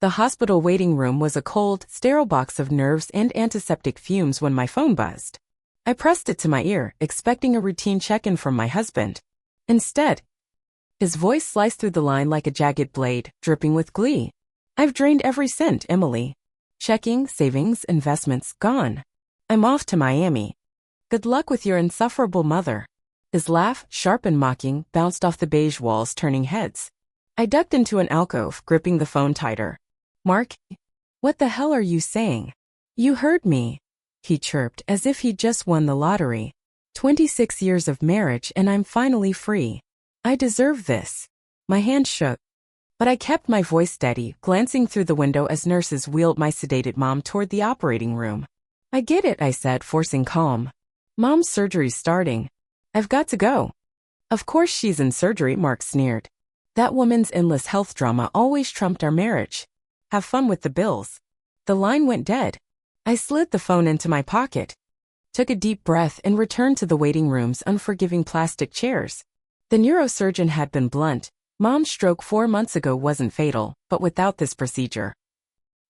The hospital waiting room was a cold, sterile box of nerves and antiseptic fumes when my phone buzzed. I pressed it to my ear, expecting a routine check-in from my husband. Instead, his voice sliced through the line like a jagged blade, dripping with glee. "I've drained every cent, Emily. Checking, savings, investments, gone. I'm off to Miami. Good luck with your insufferable mother." His laugh, sharp and mocking, bounced off the beige walls, turning heads. I ducked into an alcove, gripping the phone tighter. "Mark, what the hell are you saying?" "You heard me," he chirped as if he'd just won the lottery. 26 years of marriage and I'm finally free. I deserve this. My hand shook, but I kept my voice steady, glancing through the window as nurses wheeled my sedated mom toward the operating room. "I get it," I said, forcing calm. "Mom's surgery's starting. I've got to go." "Of course she's in surgery," Mark sneered. "That woman's endless health drama always trumped our marriage. Have fun with the bills." The line went dead. I slid the phone into my pocket, took a deep breath and returned to the waiting room's unforgiving plastic chairs. The neurosurgeon had been blunt. Mom's stroke 4 months ago wasn't fatal, but without this procedure,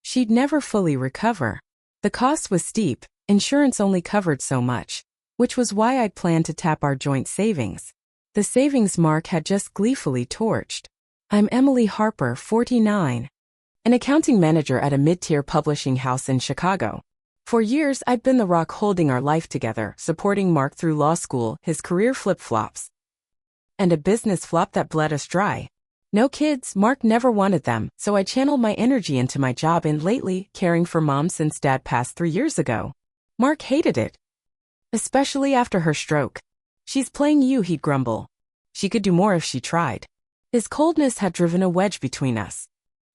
she'd never fully recover. The cost was steep, insurance only covered so much, which was why I'd planned to tap our joint savings. The savings Mark had just gleefully torched. "I'm Emily Harper, 49. An accounting manager at a mid-tier publishing house in Chicago. For years, I'd been the rock holding our life together, supporting Mark through law school, his career flip-flops, and a business flop that bled us dry. No kids, Mark never wanted them, so I channeled my energy into my job and lately, caring for Mom since Dad passed 3 years ago. Mark hated it, especially after her stroke. "She's playing you," he'd grumble. "She could do more if she tried." His coldness had driven a wedge between us.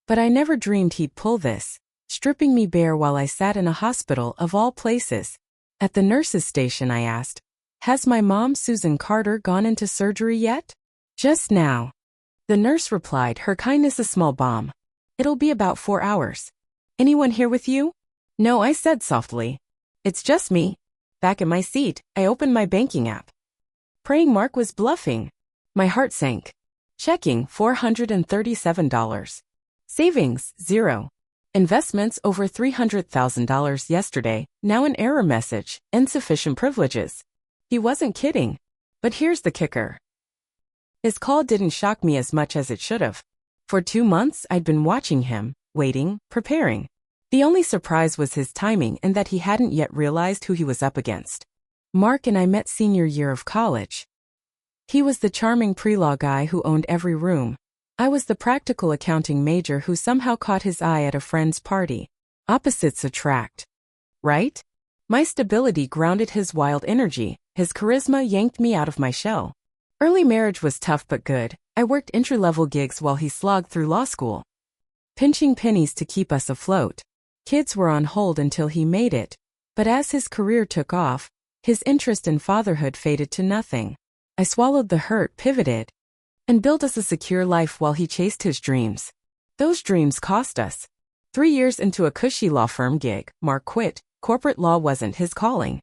But I never dreamed he'd pull this, stripping me bare while I sat in a hospital of all places. At the nurse's station I asked, "Has my mom, Susan Carter, gone into surgery yet?" "Just now." The nurse replied, her kindness a small balm. "It'll be about 4 hours. Anyone here with you?" "No," I said softly. "It's just me." Back in my seat, I opened my banking app, praying Mark was bluffing. My heart sank. Checking, $437. Savings, 0. Investments, over $300,000 yesterday, now an error message, insufficient privileges. He wasn't kidding. But here's the kicker. His call didn't shock me as much as it should have. For 2 months, I'd been watching him, waiting, preparing. The only surprise was his timing and that he hadn't yet realized who he was up against. Mark and I met senior year of college. He was the charming pre-law guy who owned every room. I was the practical accounting major who somehow caught his eye at a friend's party. Opposites attract, right? My stability grounded his wild energy. His charisma yanked me out of my shell. Early marriage was tough but good. I worked entry-level gigs while he slogged through law school, pinching pennies to keep us afloat. Kids were on hold until he made it. But as his career took off, his interest in fatherhood faded to nothing. I swallowed the hurt, pivoted, and built us a secure life while he chased his dreams. Those dreams cost us. 3 years into a cushy law firm gig, Mark quit. Corporate law wasn't his calling.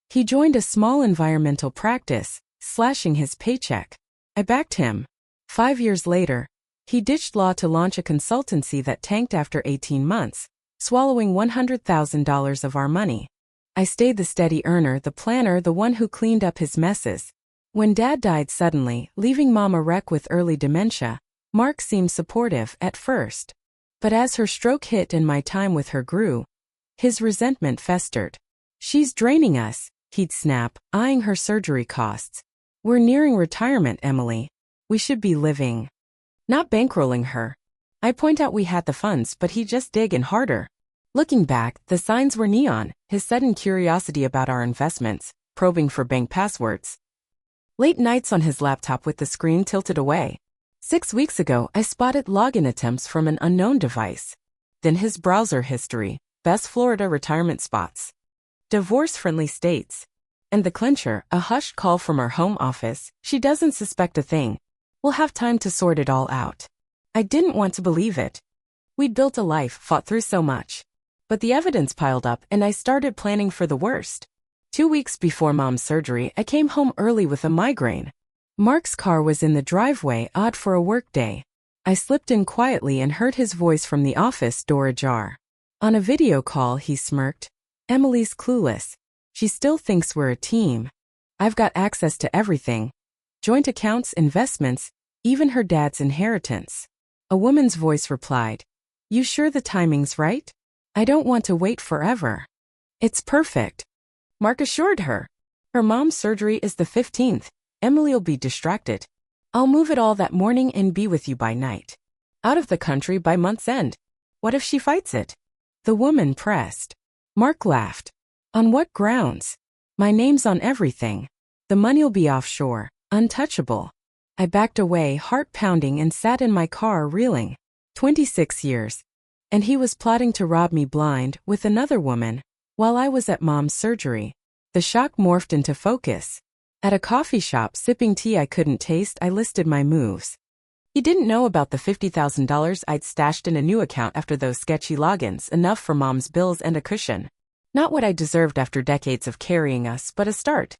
He joined a small environmental practice, slashing his paycheck. I backed him. 5 years later, he ditched law to launch a consultancy that tanked after 18 months, swallowing $100,000 of our money. I stayed the steady earner, the planner, the one who cleaned up his messes. When Dad died suddenly, leaving Mom a wreck with early dementia, Mark seemed supportive at first. But as her stroke hit and my time with her grew, his resentment festered. "She's draining us," he'd snap, eyeing her surgery costs. "We're nearing retirement, Emily. We should be living, not bankrolling her." I point out we had the funds, but he'd just dig in harder. Looking back, the signs were neon. His sudden curiosity about our investments, probing for bank passwords. Late nights on his laptop with the screen tilted away. 6 weeks ago, I spotted login attempts from an unknown device. Then his browser history, best Florida retirement spots, divorce-friendly states, and the clincher, a hushed call from our home office. "She doesn't suspect a thing. We'll have time to sort it all out." I didn't want to believe it. We'd built a life, fought through so much. But the evidence piled up and I started planning for the worst. 2 weeks before Mom's surgery, I came home early with a migraine. Mark's car was in the driveway, odd for a workday. I slipped in quietly and heard his voice from the office door ajar. On a video call, he smirked. Emily's clueless. She still thinks we're a team. I've got access to everything. Joint accounts, investments, even her dad's inheritance. A woman's voice replied. You sure the timing's right? I don't want to wait forever. It's perfect. Mark assured her. Her mom's surgery is the 15th. Emily'll be distracted. I'll move it all that morning and be with you by night. Out of the country by month's end. What if she fights it? The woman pressed. Mark laughed. On what grounds? My name's on everything. The money'll be offshore, untouchable. I backed away, heart pounding, and sat in my car reeling. 26 years. And he was plotting to rob me blind with another woman while I was at mom's surgery. The shock morphed into focus. At a coffee shop, sipping tea I couldn't taste, I listed my moves. He didn't know about the $50,000 I'd stashed in a new account after those sketchy logins, enough for mom's bills and a cushion. Not what I deserved after decades of carrying us, but a start.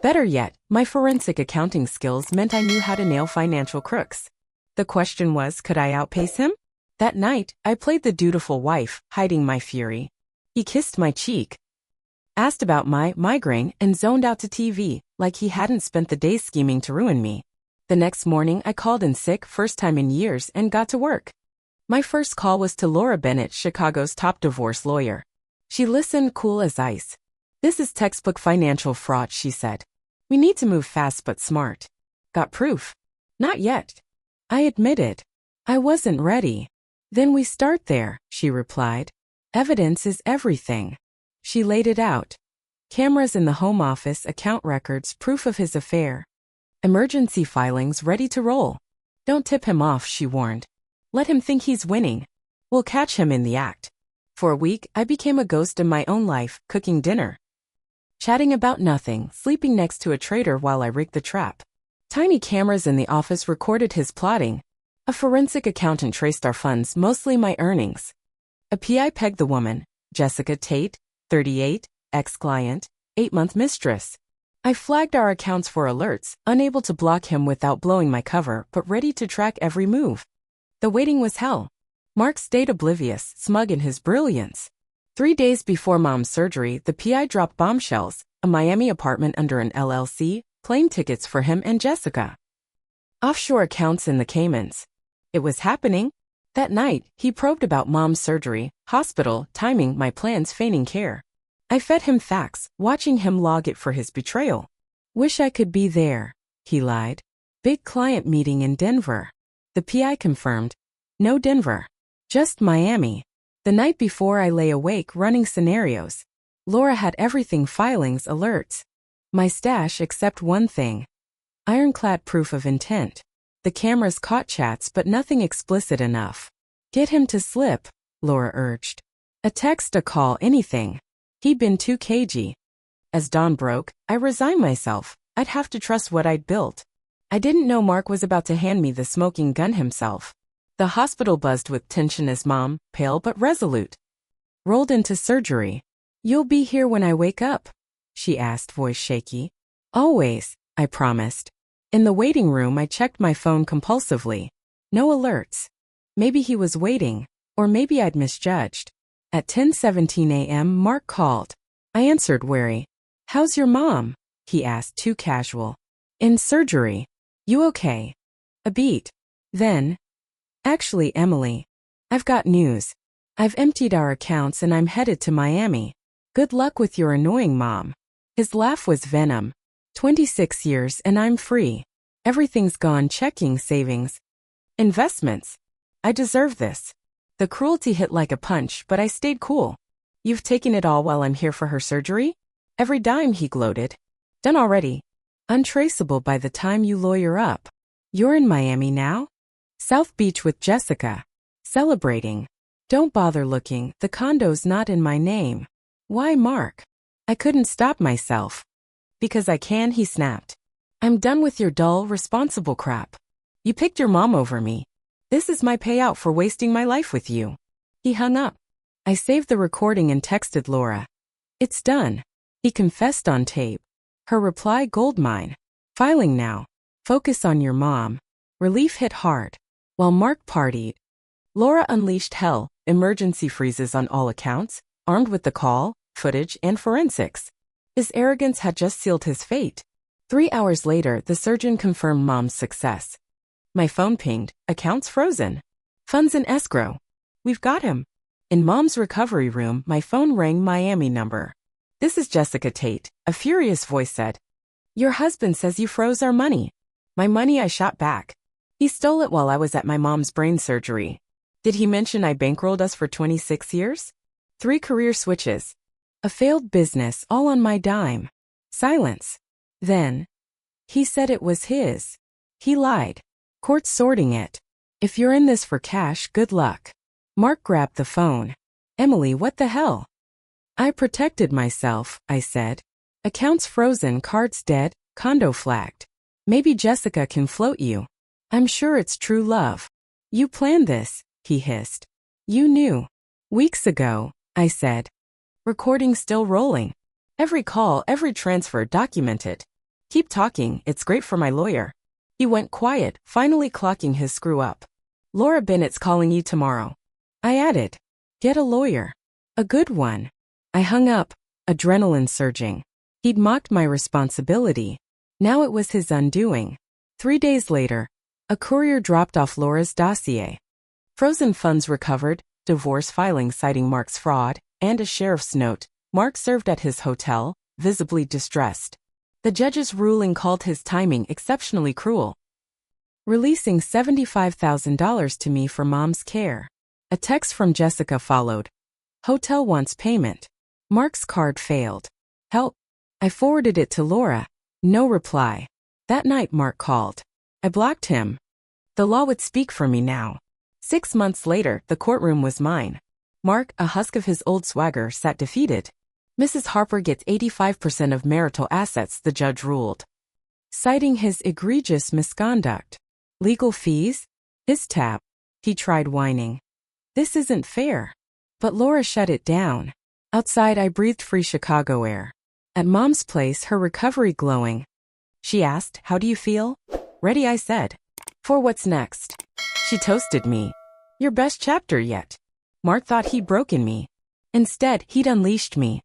Better yet, my forensic accounting skills meant I knew how to nail financial crooks. The question was, could I outpace him? That night, I played the dutiful wife, hiding my fury. He kissed my cheek, asked about my migraine, and zoned out to TV, like he hadn't spent the day scheming to ruin me. The next morning, I called in sick, first time in years, and got to work. My first call was to Laura Bennett, Chicago's top divorce lawyer. She listened, cool as ice. This is textbook financial fraud, she said. We need to move fast but smart. Got proof? Not yet. I admitted. I wasn't ready. Then we start there, she replied. Evidence is everything. She laid it out. Cameras in the home office, account records, proof of his affair. Emergency filings ready to roll. Don't tip him off, she warned. Let him think he's winning. We'll catch him in the act. For a week, I became a ghost in my own life, cooking dinner, chatting about nothing, sleeping next to a traitor while I rigged the trap. Tiny cameras in the office recorded his plotting. A forensic accountant traced our funds, mostly my earnings. A PI pegged the woman, Jessica Tate, 38, ex-client, 8-month mistress. I flagged our accounts for alerts, unable to block him without blowing my cover, but ready to track every move. The waiting was hell. Mark stayed oblivious, smug in his brilliance. 3 days before mom's surgery, the PI dropped bombshells, a Miami apartment under an LLC, plane tickets for him and Jessica. Offshore accounts in the Caymans. It was happening. That night, he probed about mom's surgery, hospital, timing, my plans, feigning care. I fed him facts, watching him log it for his betrayal. Wish I could be there, he lied. Big client meeting in Denver. The PI confirmed. No Denver. Just Miami. The night before, I lay awake running scenarios. Laura had everything, filings, alerts. My stash except one thing. Ironclad proof of intent. The cameras caught chats but nothing explicit enough. Get him to slip, Laura urged. A text, a call, anything. He'd been too cagey. As dawn broke, I resigned myself. I'd have to trust what I'd built. I didn't know Mark was about to hand me the smoking gun himself. The hospital buzzed with tension as Mom, pale but resolute, rolled into surgery. You'll be here when I wake up? She asked, voice shaky. Always, I promised. In the waiting room, I checked my phone compulsively. No alerts. Maybe he was waiting, or maybe I'd misjudged. At 10:17 a.m., Mark called. I answered, wary. How's your mom? He asked, too casual. In surgery. You okay? A beat. Then, actually, Emily, I've got news. I've emptied our accounts and I'm headed to Miami. Good luck with your annoying mom. His laugh was venom. 26 years and I'm free. Everything's gone, checking, savings, investments. I deserve this. The cruelty hit like a punch, but I stayed cool. You've taken it all while I'm here for her surgery? Every dime, he gloated. Done already. Untraceable by the time you lawyer up. You're in Miami now? South Beach with Jessica. Celebrating. Don't bother looking, the condo's not in my name. Why, Mark? I couldn't stop myself. Because I can, he snapped. I'm done with your dull, responsible crap. You picked your mom over me. This is my payout for wasting my life with you. He hung up. I saved the recording and texted Laura. It's done. He confessed on tape. Her reply, goldmine. Filing now. Focus on your mom. Relief hit hard. while Mark partied. Laura unleashed hell, emergency freezes on all accounts, armed with the call, footage, and forensics. His arrogance had just sealed his fate. 3 hours later, the surgeon confirmed Mom's success. My phone pinged, accounts frozen. Funds in escrow. We've got him. In Mom's recovery room, my phone rang Miami number. This is Jessica Tate, a furious voice said. Your husband says you froze our money. My money, I shot back. He stole it while I was at my mom's brain surgery. Did he mention I bankrolled us for 26 years? 3 career switches. A failed business, all on my dime. Silence. Then, he said it was his. He lied. Court's sorting it. If you're in this for cash, good luck. Mark grabbed the phone. Emily, what the hell? I protected myself, I said. Accounts frozen, cards dead, condo flagged. Maybe Jessica can float you. I'm sure it's true love. You planned this, he hissed. You knew. Weeks ago, I said. Recording still rolling. Every call, every transfer documented. Keep talking, it's great for my lawyer. He went quiet, finally clocking his screw up. Laura Bennett's calling you tomorrow. I added. Get a lawyer. A good one. I hung up, adrenaline surging. He'd mocked my responsibility. Now it was his undoing. 3 days later, a courier dropped off Laura's dossier. Frozen funds recovered, divorce filing citing Mark's fraud, and a sheriff's note. Mark served at his hotel, visibly distressed. The judge's ruling called his timing exceptionally cruel, releasing $75,000 to me for Mom's care. A text from Jessica followed. Hotel wants payment. Mark's card failed. Help. I forwarded it to Laura. No reply. That night Mark called. I blocked him. The law would speak for me now. 6 months later, the courtroom was mine. Mark, a husk of his old swagger, sat defeated. Mrs. Harper gets 85% of marital assets, the judge ruled, citing his egregious misconduct. Legal fees? His tab. He tried whining. This isn't fair. But Laura shut it down. Outside, I breathed free Chicago air. At Mom's place, her recovery glowing. She asked, how do you feel? Ready, I said. For what's next? She toasted me. Your best chapter yet. Mark thought he'd broken me. Instead, he'd unleashed me.